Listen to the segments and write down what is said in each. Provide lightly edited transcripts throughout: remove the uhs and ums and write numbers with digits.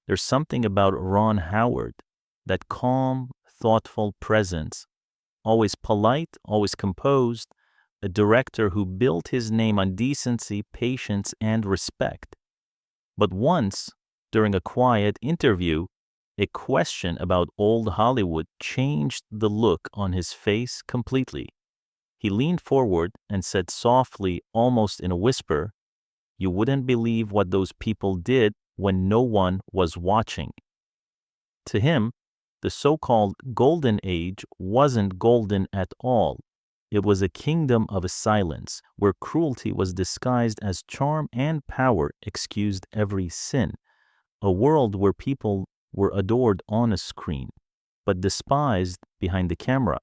There's something about Ron Howard, that calm, thoughtful presence, always polite, always composed, a director who built his name on decency, patience, and respect. But once, during a quiet interview, a question about old Hollywood changed the look on his face completely. He leaned forward and said softly, almost in a whisper, "You wouldn't believe what those people did when no one was watching." To him, the so-called golden age wasn't golden at all. It was a kingdom of silence, where cruelty was disguised as charm and power excused every sin. A world where people were adored on a screen, but despised behind the camera.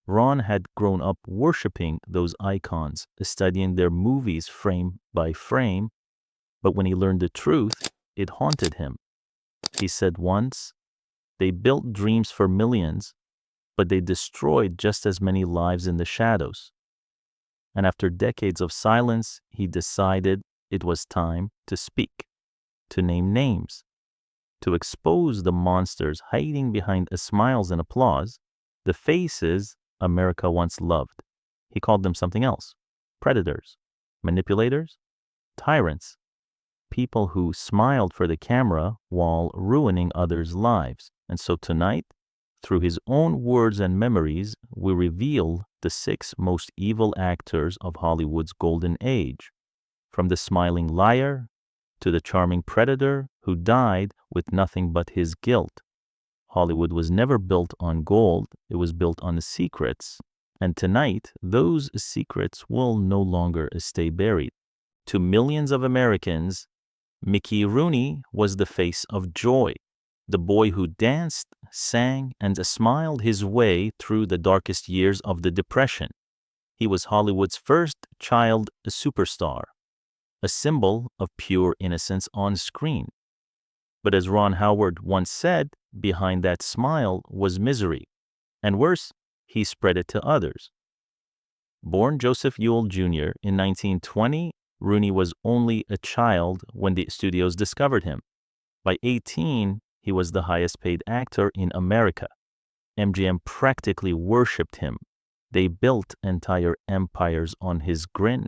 Ron had grown up worshiping those icons, studying their movies frame by frame, but when he learned the truth, it haunted him. He said once, "They built dreams for millions, but they destroyed just as many lives in the shadows." And after decades of silence, he decided it was time to speak, to name names, to expose the monsters hiding behind smiles and applause, the faces America once loved. He called them something else: predators, manipulators, tyrants, people who smiled for the camera while ruining others' lives. And so tonight, through his own words and memories, we reveal the 6 most evil actors of Hollywood's golden age, from the smiling liar to the charming predator who died with nothing but his guilt. Hollywood was never built on gold, it was built on secrets. And tonight, those secrets will no longer stay buried. To millions of Americans, Mickey Rooney was the face of joy, the boy who danced, sang, and smiled his way through the darkest years of the Depression. He was Hollywood's first child superstar, a symbol of pure innocence on screen. But as Ron Howard once said, behind that smile was misery. And worse, he spread it to others. Born Joseph Ewell Jr. in 1920, Rooney was only a child when the studios discovered him. By 18, he was the highest paid actor in America. MGM practically worshipped him. They built entire empires on his grin.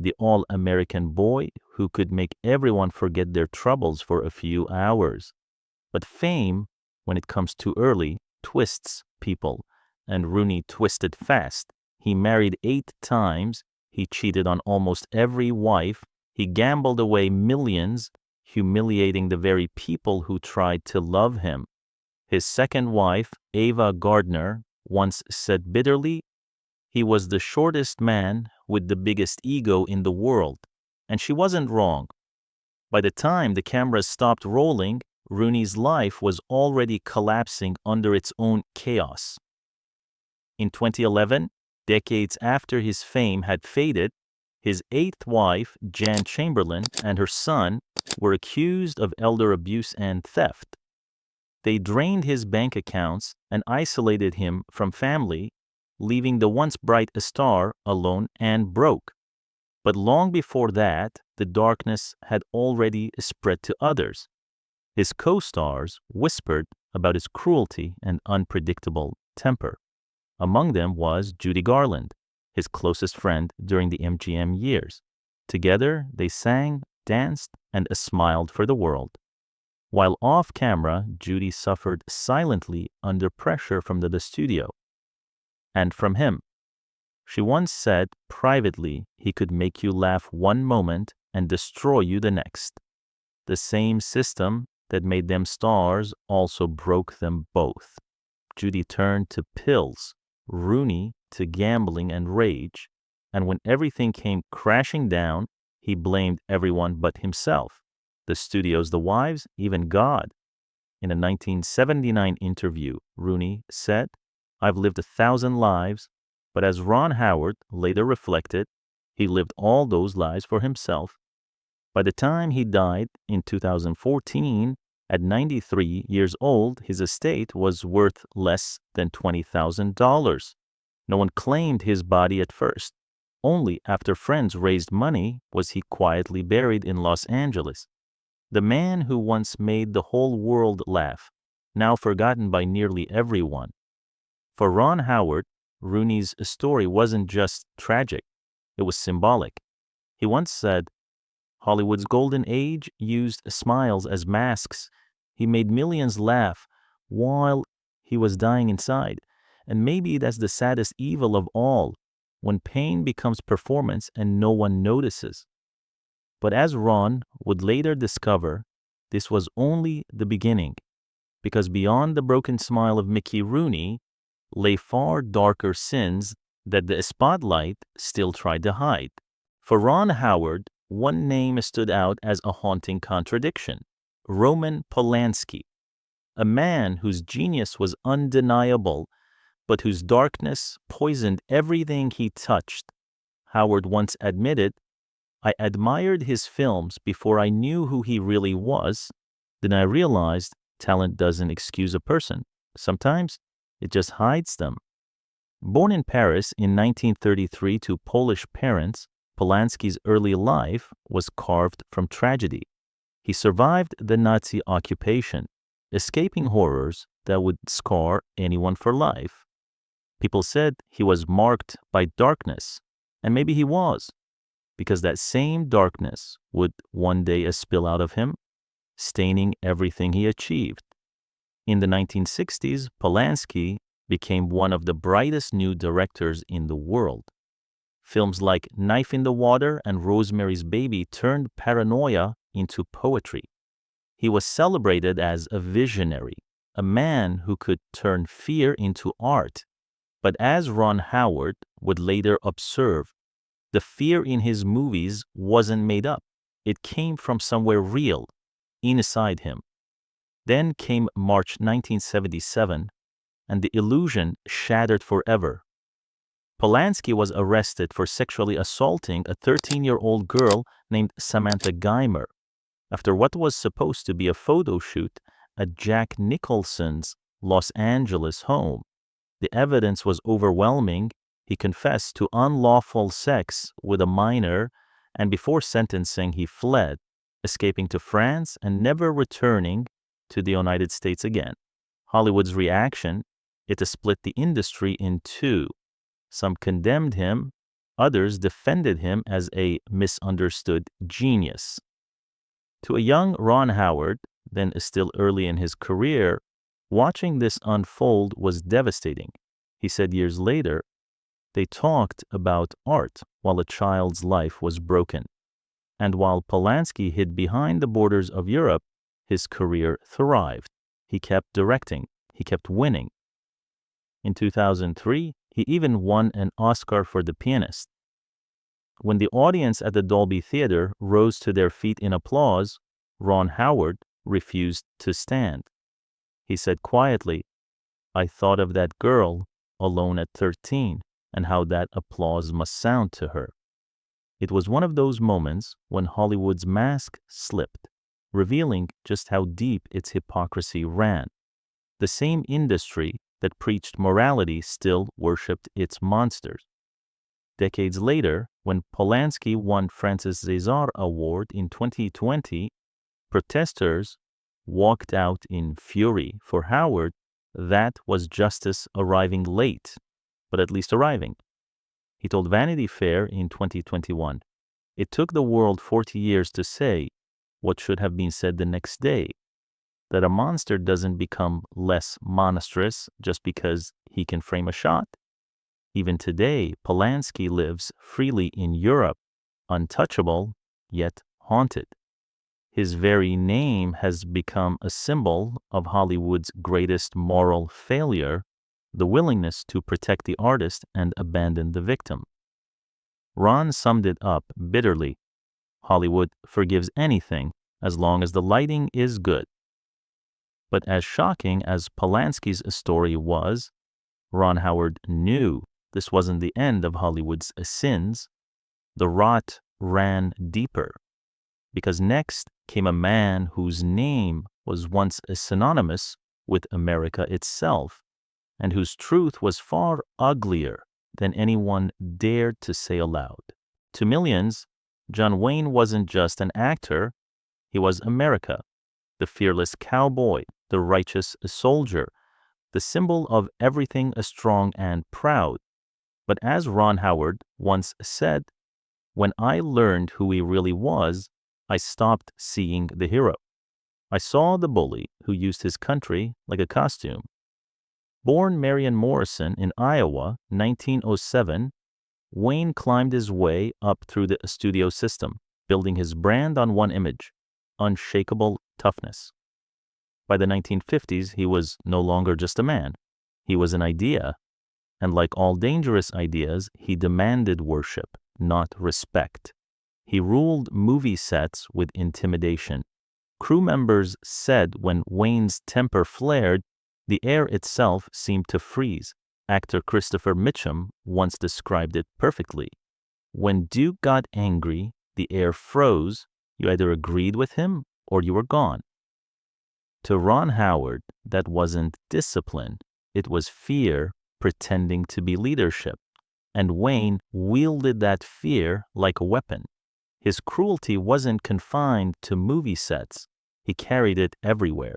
The all-American boy who could make everyone forget their troubles for a few hours. But fame, when it comes too early, twists people, and Rooney twisted fast. He married 8 times, he cheated on almost every wife, he gambled away millions, humiliating the very people who tried to love him. His second wife, Ava Gardner, once said bitterly, "He was the shortest man with the biggest ego in the world," and she wasn't wrong. By the time the cameras stopped rolling, Rooney's life was already collapsing under its own chaos. In 2011, decades after his fame had faded, his 8th wife, Jan Chamberlain, and her son were accused of elder abuse and theft. They drained his bank accounts and isolated him from family, leaving the once bright star alone and broke. But long before that, the darkness had already spread to others. His co-stars whispered about his cruelty and unpredictable temper. Among them was Judy Garland, his closest friend during the MGM years. Together, they sang, danced, and smiled for the world. While off camera, Judy suffered silently under pressure from the studio and from him. She once said privately he could make you laugh one moment and destroy you the next. The same system that made them stars also broke them both. Judy turned to pills, Rooney to gambling and rage, and when everything came crashing down, he blamed everyone but himself. The studios, the wives, even God. In a 1979 interview, Rooney said, "I've lived 1,000 lives, but as Ron Howard later reflected, he lived all those lives for himself." By the time he died in 2014, at 93 years old, his estate was worth less than $20,000. No one claimed his body at first. Only after friends raised money was he quietly buried in Los Angeles. The man who once made the whole world laugh, now forgotten by nearly everyone. For Ron Howard, Rooney's story wasn't just tragic, it was symbolic. He once said, Hollywood's golden age used smiles as masks. He made millions laugh while he was dying inside. And maybe that's the saddest evil of all, when pain becomes performance and no one notices. But as Ron would later discover, this was only the beginning, because beyond the broken smile of Mickey Rooney lay far darker sins that the spotlight still tried to hide. For Ron Howard, one name stood out as a haunting contradiction: Roman Polanski, a man whose genius was undeniable, but whose darkness poisoned everything he touched. Howard once admitted, I admired his films before I knew who he really was. Then I realized talent doesn't excuse a person. Sometimes it just hides them. Born in Paris in 1933 to Polish parents, Polanski's early life was carved from tragedy. He survived the Nazi occupation, escaping horrors that would scar anyone for life. People said he was marked by darkness, and maybe he was, because that same darkness would one day spill out of him, staining everything he achieved. In the 1960s, Polanski became one of the brightest new directors in the world. Films like Knife in the Water and Rosemary's Baby turned paranoia into poetry. He was celebrated as a visionary, a man who could turn fear into art. But as Ron Howard would later observe, the fear in his movies wasn't made up. It came from somewhere real, inside him. Then came March 1977, and the illusion shattered forever. Polanski was arrested for sexually assaulting a 13-year-old girl named Samantha Geimer after what was supposed to be a photo shoot at Jack Nicholson's Los Angeles home. The evidence was overwhelming. He confessed to unlawful sex with a minor, and before sentencing, he fled, escaping to France and never returning to the United States again. Hollywood's reaction, it split the industry in two. Some condemned him, others defended him as a misunderstood genius. To a young Ron Howard, then still early in his career, watching this unfold was devastating. He said years later, they talked about art while a child's life was broken. And while Polanski hid behind the borders of Europe, his career thrived. He kept directing. He kept winning. In 2003, he even won an Oscar for The Pianist. When the audience at the Dolby Theater rose to their feet in applause, Ron Howard refused to stand. He said quietly, I thought of that girl alone at 13 and how that applause must sound to her. It was one of those moments when Hollywood's mask slipped, revealing just how deep its hypocrisy ran. The same industry that preached morality still worshipped its monsters. Decades later, when Polanski won Francis César Award in 2020, protesters walked out in fury. For Howard, that was justice arriving late, but at least arriving. He told Vanity Fair in 2021, it took the world 40 years to say what should have been said the next day, that a monster doesn't become less monstrous just because he can frame a shot. Even today, Polanski lives freely in Europe, untouchable, yet haunted. His very name has become a symbol of Hollywood's greatest moral failure, the willingness to protect the artist and abandon the victim. Ron summed it up bitterly. Hollywood forgives anything as long as the lighting is good. But as shocking as Polanski's story was, Ron Howard knew this wasn't the end of Hollywood's sins. The rot ran deeper, because next came a man whose name was once synonymous with America itself, and whose truth was far uglier than anyone dared to say aloud. To millions, John Wayne wasn't just an actor, He was America, the fearless cowboy, the righteous soldier, the symbol of everything strong and proud. But as Ron Howard once said, when I learned who he really was, I stopped seeing the hero. I saw the bully who used his country like a costume. Born Marion Morrison in Iowa, 1907, Wayne climbed his way up through the studio system, building his brand on one image: unshakable toughness. By the 1950s, he was no longer just a man. He was an idea, and like all dangerous ideas, he demanded worship, not respect. He ruled movie sets with intimidation. Crew members said when Wayne's temper flared, the air itself seemed to freeze. Actor Christopher Mitchum once described it perfectly. When Duke got angry, the air froze. You either agreed with him or you were gone. To Ron Howard, that wasn't discipline. It was fear pretending to be leadership. And Wayne wielded that fear like a weapon. His cruelty wasn't confined to movie sets. He carried it everywhere.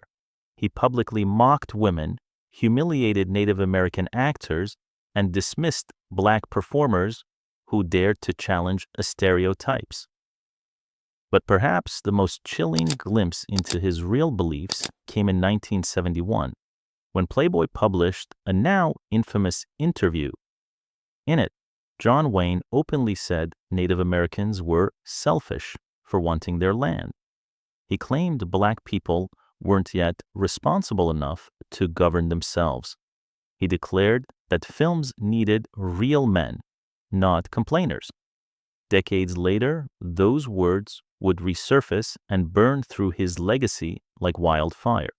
He publicly mocked women, humiliated Native American actors, and dismissed black performers who dared to challenge stereotypes. But perhaps the most chilling glimpse into his real beliefs came in 1971, when Playboy published a now infamous interview. In it, John Wayne openly said Native Americans were selfish for wanting their land. He claimed black people weren't yet responsible enough to govern themselves. He declared that films needed real men, not complainers. Decades later, those words would resurface and burn through his legacy like wildfire.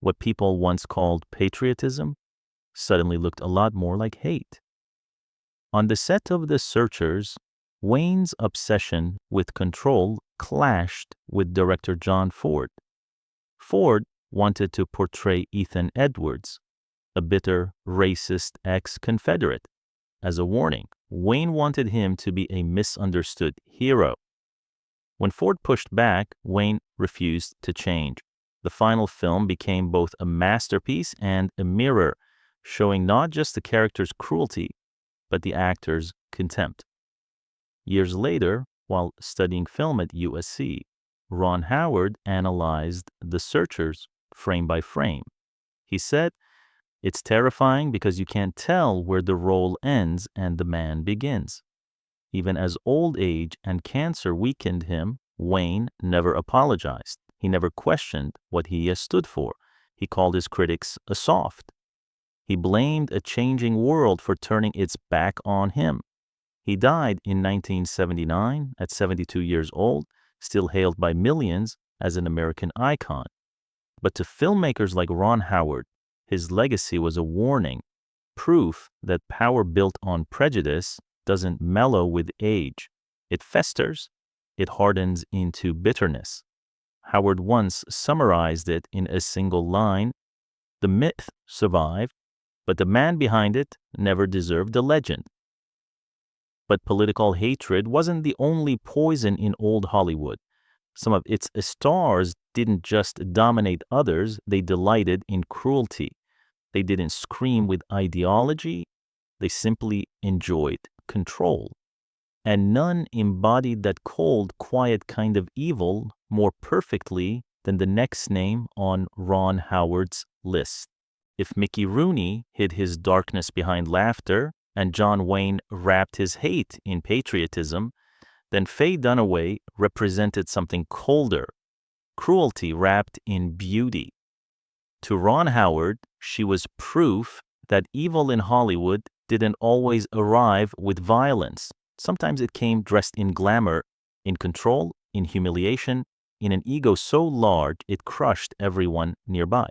What people once called patriotism suddenly looked a lot more like hate. On the set of The Searchers, Wayne's obsession with control clashed with director John Ford. Ford wanted to portray Ethan Edwards, a bitter, racist ex-Confederate. As a warning, Wayne wanted him to be a misunderstood hero. When Ford pushed back, Wayne refused to change. The final film became both a masterpiece and a mirror, showing not just the character's cruelty, but the actor's contempt. Years later, while studying film at USC, Ron Howard analyzed The Searchers frame by frame. He said, "It's terrifying because you can't tell where the role ends and the man begins." Even as old age and cancer weakened him, Wayne never apologized. He never questioned what he stood for. He called his critics a soft. He blamed a changing world for turning its back on him. He died in 1979 at 72 years old, still hailed by millions as an American icon. But to filmmakers like Ron Howard, his legacy was a warning, proof that power built on prejudice doesn't mellow with age. It festers, it hardens into bitterness. Howard once summarized it in a single line: "The myth survived, but the man behind it never deserved the legend." But political hatred wasn't the only poison in old Hollywood. Some of its stars didn't just dominate others, they delighted in cruelty. They didn't scream with ideology, they simply enjoyed control. And none embodied that cold, quiet kind of evil more perfectly than the next name on Ron Howard's list. If Mickey Rooney hid his darkness behind laughter and John Wayne wrapped his hate in patriotism, then Faye Dunaway represented something colder, cruelty wrapped in beauty. To Ron Howard, she was proof that evil in Hollywood didn't always arrive with violence. Sometimes it came dressed in glamour, in control, in humiliation, in an ego so large it crushed everyone nearby.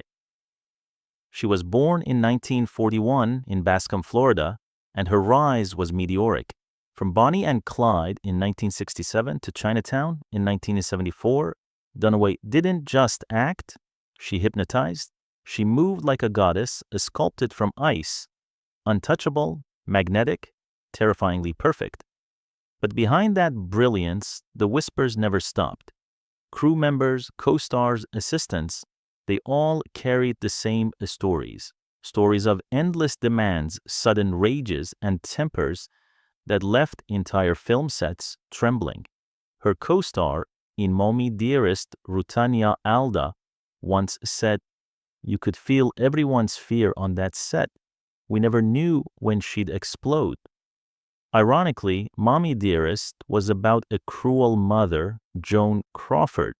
She was born in 1941 in Bascom, Florida, and her rise was meteoric. From Bonnie and Clyde in 1967 to Chinatown in 1974, Dunaway didn't just act, she hypnotized. She moved like a goddess, sculpted from ice, untouchable, magnetic, terrifyingly perfect. But behind that brilliance, the whispers never stopped. Crew members, co-stars, assistants, they all carried the same stories. Stories of endless demands, sudden rages, and tempers that left entire film sets trembling. Her co-star in Mommy Dearest, Rutania Alda, once said, "You could feel everyone's fear on that set. We never knew when she'd explode." Ironically, Mommy Dearest was about a cruel mother, Joan Crawford.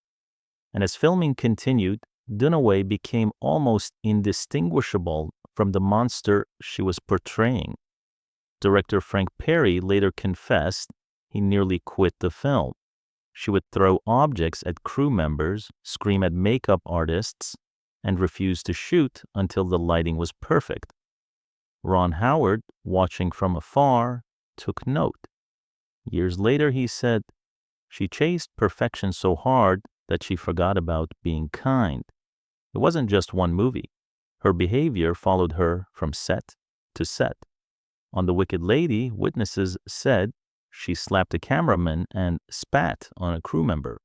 And as filming continued, Dunaway became almost indistinguishable from the monster she was portraying. Director Frank Perry later confessed he nearly quit the film. She would throw objects at crew members, scream at makeup artists, and refuse to shoot until the lighting was perfect. Ron Howard, watching from afar, took note. Years later, he said, "She chased perfection so hard that she forgot about being kind." It wasn't just one movie. Her behavior followed her from set to set. On The Wicked Lady, witnesses said she slapped a cameraman and spat on a crew member.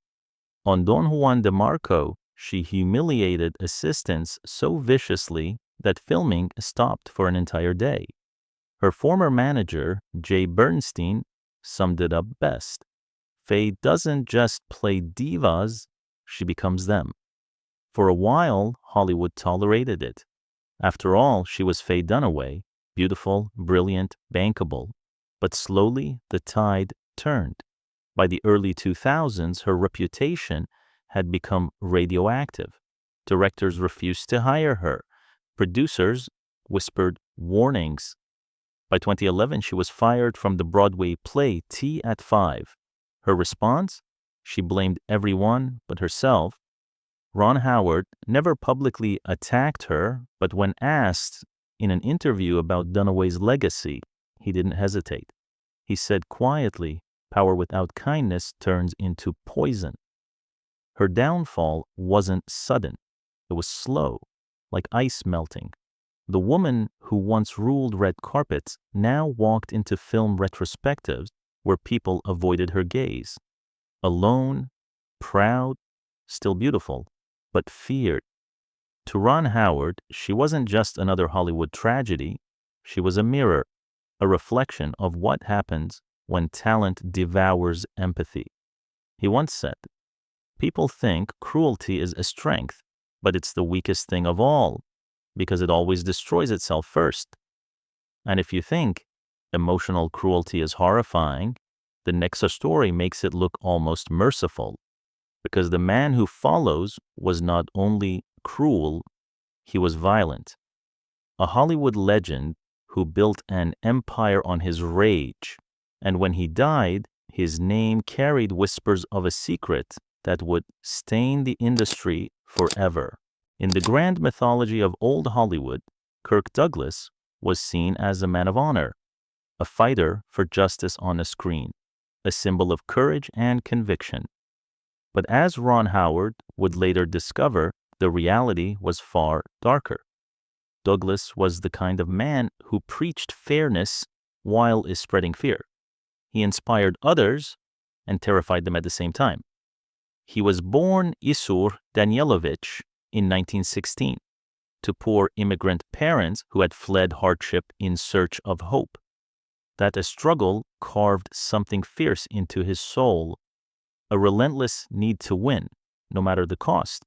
On Don Juan de Marco, she humiliated assistants so viciously that filming stopped for an entire day. Her former manager, Jay Bernstein, summed it up best. Faye doesn't just play divas, she becomes them. For a while, Hollywood tolerated it. After all, she was Faye Dunaway, beautiful, brilliant, bankable. But slowly, the tide turned. By the early 2000s, her reputation had become radioactive. Directors refused to hire her. Producers whispered warnings. By 2011, she was fired from the Broadway play Tea at 5. Her response? She blamed everyone but herself. Ron Howard never publicly attacked her, but when asked in an interview about Dunaway's legacy, he didn't hesitate. He said quietly, "Power without kindness turns into poison." Her downfall wasn't sudden. It was slow, like ice melting. The woman who once ruled red carpets now walked into film retrospectives where people avoided her gaze. Alone, proud, still beautiful, but feared. To Ron Howard, she wasn't just another Hollywood tragedy. She was a mirror, a reflection of what happens when talent devours empathy. He once said, "People think cruelty is a strength, but it's the weakest thing of all, because it always destroys itself first. And if you think emotional cruelty is horrifying, the next story makes it look almost merciful, because the man who follows was not only cruel, he was violent. A Hollywood legend who built an empire on his rage, and when he died, his name carried whispers of a secret that would stain the industry forever." In the grand mythology of old Hollywood, Kirk Douglas was seen as a man of honor, a fighter for justice on the screen, a symbol of courage and conviction. But as Ron Howard would later discover, the reality was far darker. Douglas was the kind of man who preached fairness while spreading fear. He inspired others and terrified them at the same time. He was born Isur Danielovich in 1916 to poor immigrant parents who had fled hardship in search of hope. That a struggle carved something fierce into his soul, a relentless need to win, no matter the cost.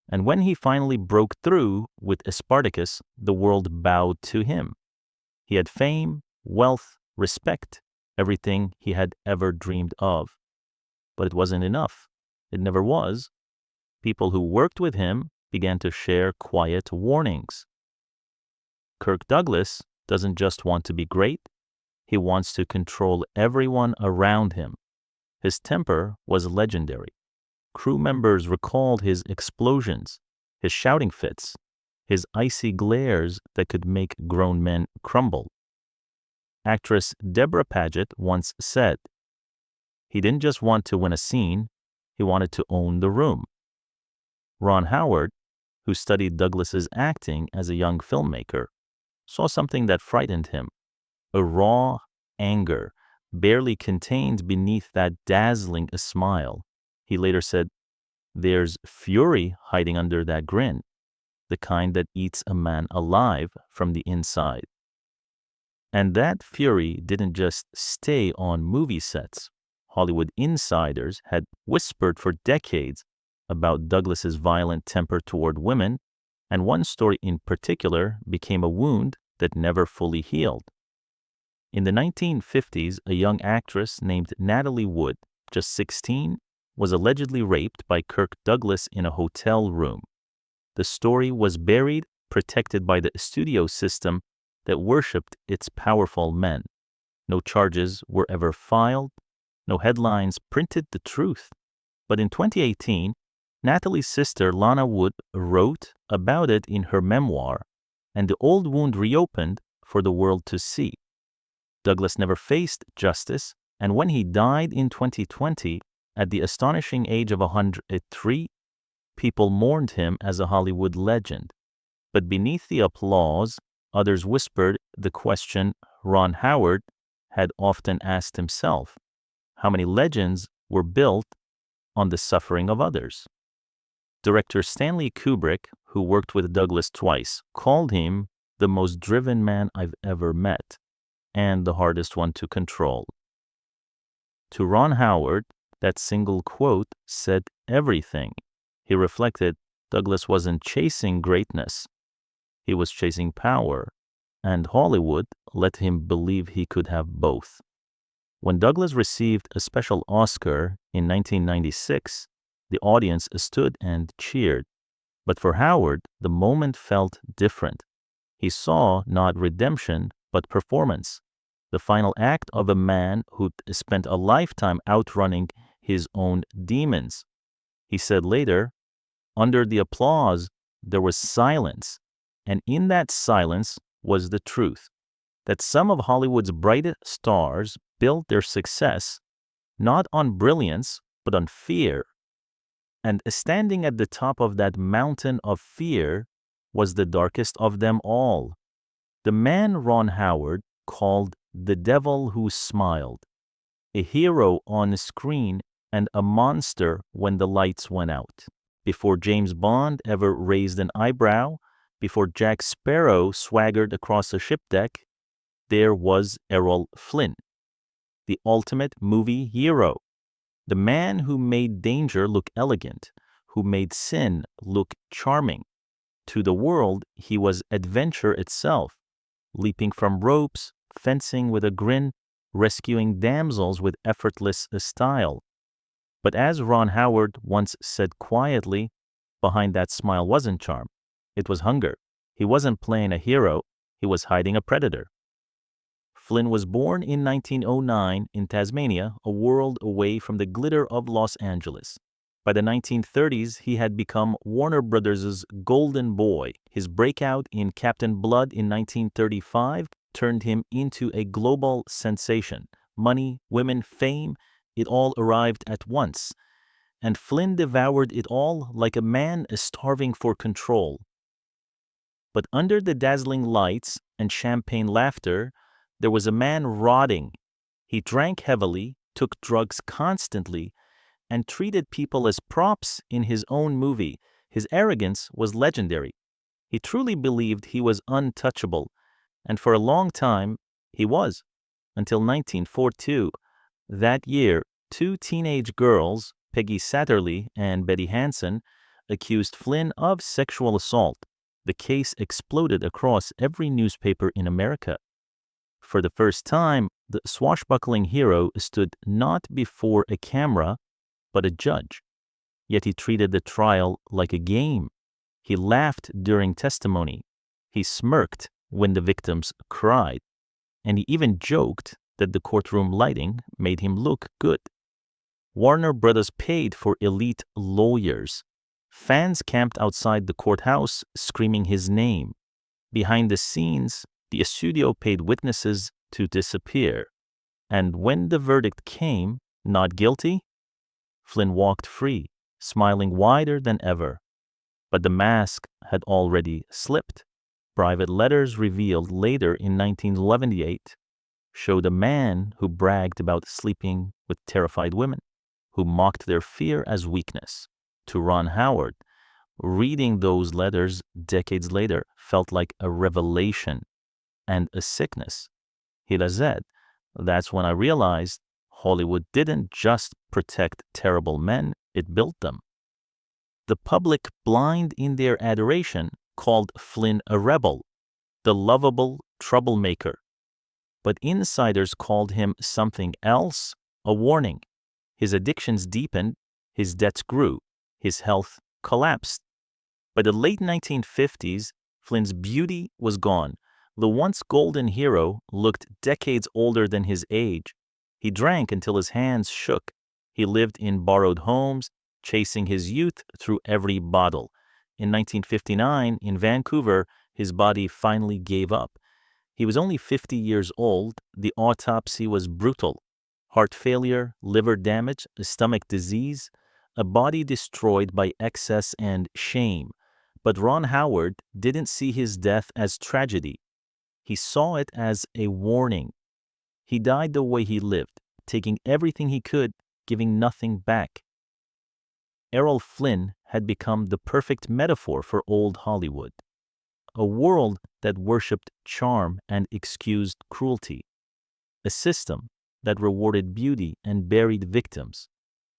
And when he finally broke through with Spartacus, the world bowed to him. He had fame, wealth, respect, everything he had ever dreamed of. But it wasn't enough. It never was. People who worked with him began to share quiet warnings. Kirk Douglas doesn't just want to be great, he wants to control everyone around him. His temper was legendary. Crew members recalled his explosions, his shouting fits, his icy glares that could make grown men crumble. Actress Deborah Paget once said, "He didn't just want to win a scene, he wanted to own the room." Ron Howard, who studied Douglas's acting as a young filmmaker, saw something that frightened him, a raw anger barely contained beneath that dazzling smile. He later said, There's fury hiding under that grin, the kind that eats a man alive from the inside. And that fury didn't just stay on movie sets. Hollywood insiders had whispered for decades about Douglas's violent temper toward women, and one story in particular became a wound that never fully healed. In the 1950s, a young actress named Natalie Wood, just 16, was allegedly raped by Kirk Douglas in a hotel room. The story was buried, protected by the studio system that worshipped its powerful men. No charges were ever filed. No headlines printed the truth. But in 2018, Natalie's sister Lana Wood wrote about it in her memoir, and the old wound reopened for the world to see. Douglas never faced justice, and when he died in 2020, at the astonishing age of 103, people mourned him as a Hollywood legend. But beneath the applause, others whispered the question Ron Howard had often asked himself: how many legends were built on the suffering of others? Director Stanley Kubrick, who worked with Douglas twice, called him the most driven man I've ever met and the hardest one to control. To Ron Howard, that single quote said everything. He reflected Douglas wasn't chasing greatness. He was chasing power, and Hollywood let him believe he could have both. When Douglas received a special Oscar in 1996, the audience stood and cheered. But for Howard, the moment felt different. He saw not redemption, but performance, the final act of a man who'd spent a lifetime outrunning his own demons. He said later, under the applause, there was silence, and in that silence was the truth, that some of Hollywood's brightest stars built their success not on brilliance, but on fear. And standing at the top of that mountain of fear was the darkest of them all, the man Ron Howard called the devil who smiled, a hero on screen and a monster when the lights went out. Before James Bond ever raised an eyebrow, before Jack Sparrow swaggered across a ship deck, there was Errol Flynn, the ultimate movie hero, the man who made danger look elegant, who made sin look charming. To the world, he was adventure itself, leaping from ropes, fencing with a grin, rescuing damsels with effortless style. But as Ron Howard once said quietly, behind that smile wasn't charm. It was hunger. He wasn't playing a hero. He was hiding a predator. Flynn was born in 1909 in Tasmania, a world away from the glitter of Los Angeles. By the 1930s, he had become Warner Brothers' golden boy. His breakout in Captain Blood in 1935 turned him into a global sensation. Money, women, fame, it all arrived at once. And Flynn devoured it all like a man starving for control. But under the dazzling lights and champagne laughter, there was a man rotting. He drank heavily, took drugs constantly, and treated people as props in his own movie. His arrogance was legendary. He truly believed he was untouchable, and for a long time, he was, until 1942. That year, two teenage girls, Peggy Satterlee and Betty Hansen, accused Flynn of sexual assault. The case exploded across every newspaper in America. For the first time, the swashbuckling hero stood not before a camera, but a judge. Yet he treated the trial like a game. He laughed during testimony. He smirked when the victims cried. And he even joked that the courtroom lighting made him look good. Warner Brothers paid for elite lawyers. Fans camped outside the courthouse screaming his name. Behind the scenes, the studio paid witnesses to disappear. And when the verdict came, not guilty, Flynn walked free, smiling wider than ever. But the mask had already slipped. Private letters revealed later in 1978 showed a man who bragged about sleeping with terrified women, who mocked their fear as weakness. to Ron Howard. Reading those letters decades later felt like a revelation and a sickness. He said, "That's when I realized Hollywood didn't just protect terrible men, it built them." The public, blind in their adoration, called Flynn a rebel, the lovable troublemaker. But insiders called him something else, a warning. His addictions deepened, his debts grew, his health collapsed. By the late 1950s, Flynn's beauty was gone. The once golden hero looked decades older than his age. He drank until his hands shook. He lived in borrowed homes, chasing his youth through every bottle. In 1959, in Vancouver, his body finally gave up. He was only 50 years old. The autopsy was brutal. Heart failure, liver damage, a stomach disease, a body destroyed by excess and shame. But Ron Howard didn't see his death as tragedy. He saw it as a warning. He died the way he lived, taking everything he could, giving nothing back. Errol Flynn had become the perfect metaphor for old Hollywood, a world that worshipped charm and excused cruelty, a system that rewarded beauty and buried victims.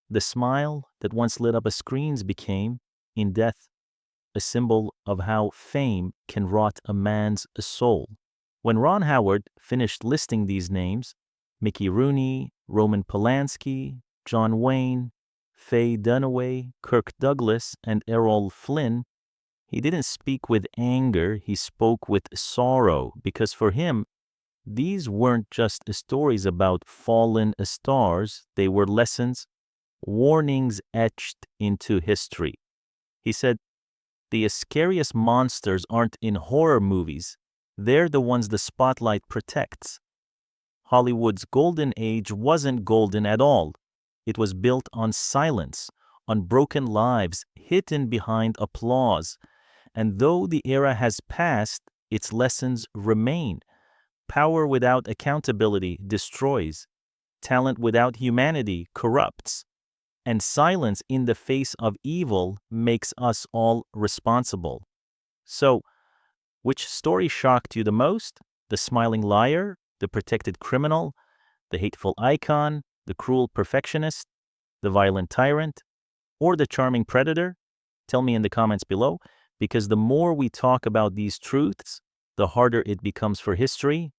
The smile that once lit up screens became, in death, a symbol of how fame can rot a man's soul. When Ron Howard finished listing these names, Mickey Rooney, Roman Polanski, John Wayne, Faye Dunaway, Kirk Douglas, and Errol Flynn, he didn't speak with anger, he spoke with sorrow, because for him, these weren't just stories about fallen stars, they were lessons, warnings etched into history. He said, "The scariest monsters aren't in horror movies, they're the ones the spotlight protects." Hollywood's golden age wasn't golden at all. It was built on silence, on broken lives hidden behind applause. And though the era has passed, its lessons remain. Power without accountability destroys. Talent without humanity corrupts. And silence in the face of evil makes us all responsible. So, which story shocked you the most? The smiling liar, the protected criminal, the hateful icon, the cruel perfectionist, the violent tyrant, or the charming predator? Tell me in the comments below, because the more we talk about these truths, the harder it becomes for history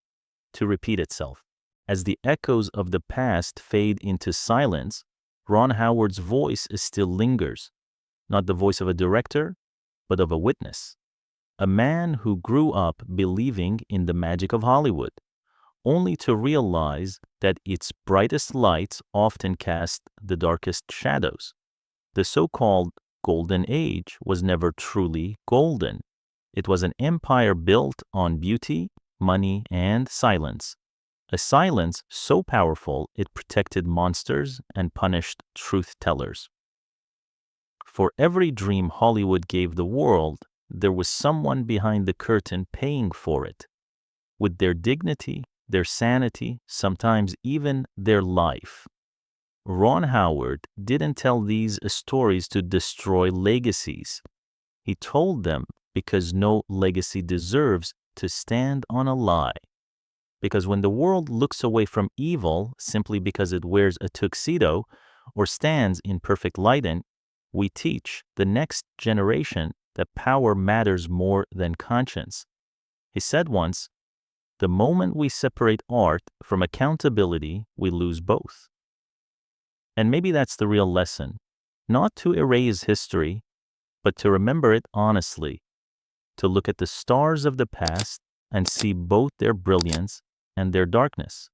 to repeat itself. As the echoes of the past fade into silence, Ron Howard's voice still lingers, not the voice of a director, but of a witness. A man who grew up believing in the magic of Hollywood, only to realize that its brightest lights often cast the darkest shadows. The so-called Golden Age was never truly golden. It was an empire built on beauty, money, and silence. A silence so powerful it protected monsters and punished truth-tellers. For every dream Hollywood gave the world, there was someone behind the curtain paying for it. With their dignity, their sanity, sometimes even their life. Ron Howard didn't tell these stories to destroy legacies. He told them because no legacy deserves to stand on a lie. Because when the world looks away from evil simply because it wears a tuxedo or stands in perfect lighting, we teach the next generation that power matters more than conscience. He said once, "The moment we separate art from accountability, we lose both." And maybe that's the real lesson, not to erase history, but to remember it honestly, to look at the stars of the past and see both their brilliance and their darkness.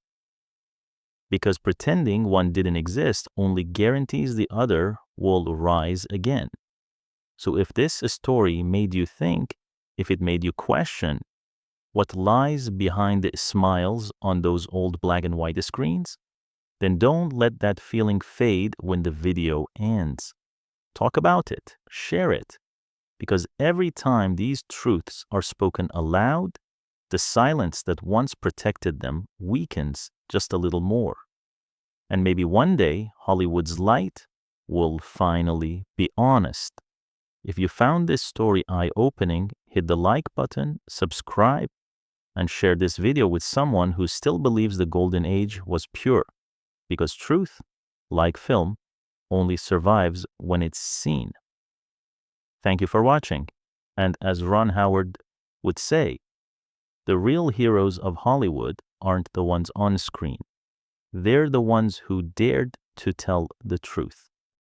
Because pretending one didn't exist only guarantees the other will rise again. So if this story made you think, if it made you question what lies behind the smiles on those old black and white screens, then don't let that feeling fade when the video ends. Talk about it, share it, because every time these truths are spoken aloud, the silence that once protected them weakens just a little more. And maybe one day, Hollywood's light will finally be honest. If you found this story eye-opening, hit the like button, subscribe, and share this video with someone who still believes the golden age was pure, because truth, like film, only survives when it's seen. Thank you for watching, and as Ron Howard would say, the real heroes of Hollywood aren't the ones on screen. They're the ones who dared to tell the truth.